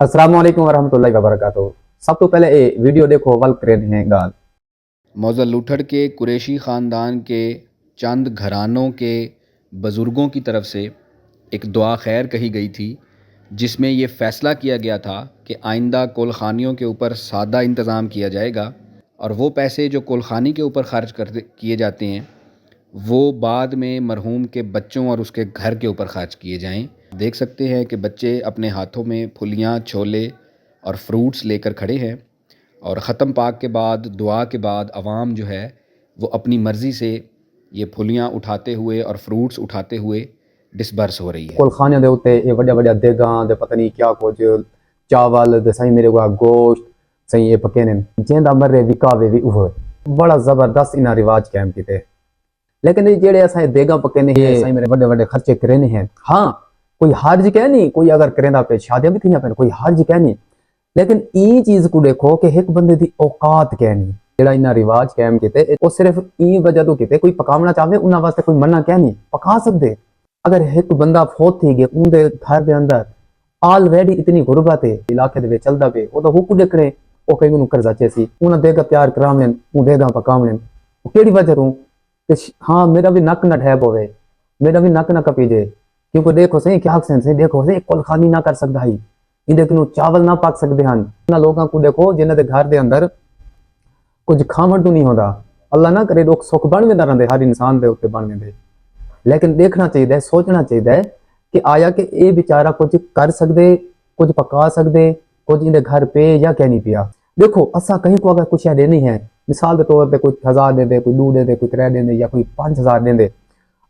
अस्सलाम वालेकुम वरहमतुल्लाहि वबरकातुहू। सब तो पहले ये वीडियो देखो वल करें हैं गाल। मौज़ा लुठड़ के कुरैशी ख़ानदान के चंद घरानों के बुज़ुर्गों की तरफ से एक दुआ खैर कही गई थी, जिसमें ये फ़ैसला किया गया था कि आइंदा कुलखानियों के ऊपर सादा इंतज़ाम किया जाएगा और वो पैसे जो कुलखानी के ऊपर खर्च किए जाते हैं वो बाद में मरहूम के बच्चों और उसके घर के ऊपर खर्च किए जाएं। देख सकते हैं कि बच्चे अपने हाथों में फुलियाँ, छोले और फ्रूट्स लेकर खड़े हैं और ख़त्म पाक के बाद, दुआ के बाद अवाम जो है वो अपनी मर्ज़ी से ये फुलियाँ उठाते हुए और फ्रूट्स उठाते हुए डिस्बर्स हो रही है। कुलखाने दे उत्ते ये वड्डे वड्डे देगां दे पता नहीं क्या कुछ चावल दे सही मेरे को गोश्त सही ये पके ने जेंदा मरे विकावे भी उहो बड़ा जबरदस्त इना रिवाज कायम कीते। लेकिन ये जेड़े असां देगां पके ने ये सही मेरे वड्डे वड्डे खर्चे करे ने हैं। हाँ कोई हर्ज कह नहीं, कोई अगर करेंदा पे शादियां भी थी पे कोई हर्ज कह नहीं, लेकिन ई चीज को देखो कि एक बंदे दी औकात कह नहीं जेड़ा इना रिवाज कायम कीते वो सिर्फ ई वजह तो कीते। कोई पकावना चाहे उन्हां वास्ते कोई मना कह नहीं, पका सकदे। अगर एक बंदा फौत थी गया उनके घर के अंदर ऑलरेडी इतनी गुरबत है इलाके दे विच चलदा पे, वो तो हुक्म देखने वो कई उन्होंने कर्जा चेसी उन्हें देगा तैयार करावने वो देगा पकावने केड़ी वजह तू कि हाँ मेरा भी नक न ठहब होवे, मेरा भी नक न कपीजे। क्योंकि देखो सही क्या सेंस है, देखो सही कुलखानी ना कर सकदा ही इंदे किनू चावल ना पक सकदे हन। ना लोगों को देखो जिन्हां दे घर दे अंदर कुछ खावण तो नहीं होता। अल्लाह ना करे लोग सुख बन वेंदा रहिंदे, हर इंसान दे उत्ते बन वेंदे। लेकिन देखना चाहिए, सोचना चाहिए कि आया कि ये बेचारा कुछ कर सकते, कुछ पका सकते, कुछ इनके घर पे या क्या नहीं पिया। देखो असा कहीं को अगर कुछ देनी है, मिसाल के तौर पे कोई 1000 दे दे, कोई 2 दे दे, कोई 3 दे दे या कोई 5000 दे दे।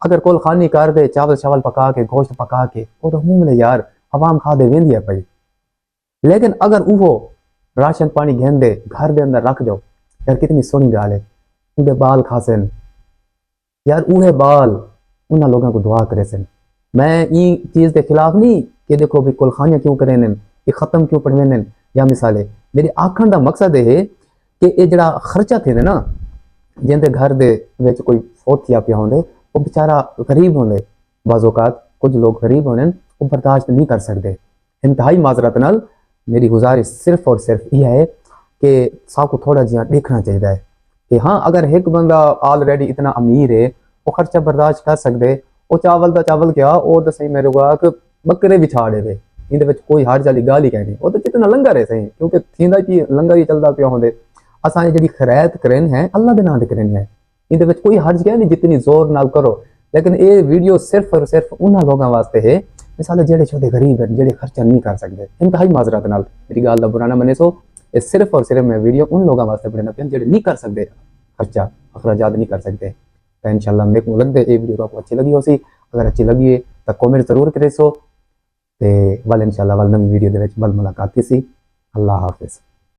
अगर कोल खानी कर दे चावल चावल पका के गोश्त पका के वो तो मुंह में यार आवाम खा दे वेंदी है भाई। लेकिन अगर वो राशन पानी घेन दे घर के अंदर रख दो यार, कितनी सोहनी गाल है। उनके बाल खासन यार, उहे बाल उन्होंने लोगों को दुआ करे सन। मैं ये चीज़ के खिलाफ नहीं कि देखो भी कुलखानियाँ क्यों करें ये ख़त्म क्यों पढ़वे या मिसाले। मेरे आखण का मकसद है कि ये जरा खर्चा थे ना जिंदे घर दे विच कोई फौत थिया पिया होंदे वो बेचारा गरीब होंदे, बाज़ौकात कुछ लोग गरीब होने वो बर्दाश्त नहीं कर सकते। इंतहाई माजरत नाल मेरी गुजारिश सिर्फ और सिर्फ यह है कि सबको थोड़ा जिहा देखना चाहिए कि हाँ अगर एक बंदा ऑलरेडी इतना अमीर है वो खर्चा बर्दाश्त कर सकते, वो चावल का चावल क्या वो तो सही मेरे को बकरे भी छाड़े वे इन कोई हर जाली गाल ही कहनी वो तो जितना लंगर है सही, क्योंकि थींदा कि लंगर ही चलता पिया होंदे। असां जी खैरात करें है अल्लाह के नाम से करें है, इन कोई हर्ज कह नहीं जितनी जोर नाल करो। लेकिन ये वीडियो सिर्फ और सिर्फ उन्होंने लोगों वास्ते है मिसाल जेड़े छोटे गरीब हैं जेड़े खर्चा नहीं कर सकते। इंतहाई माजरत नाल मेरी गाल का बुरा ना मने सो, ये सिर्फ और सिर्फ मैं वीडियो उन लोगों वास्ते पढ़ना पिया जेड़े नहीं कर सकते, खर्चा अखराजात नहीं कर सकते। तो इंशाल्लाह मेरे को लगता है ये वीडियो आपको अच्छी लगी हो सी। अगर अच्छी लगी है तो कमेंट जरूर करे सो ते वल इंशाल्लाह वल नवी वीडियो दे विच वल मुलाकात सी। अल्लाह हाफिज़।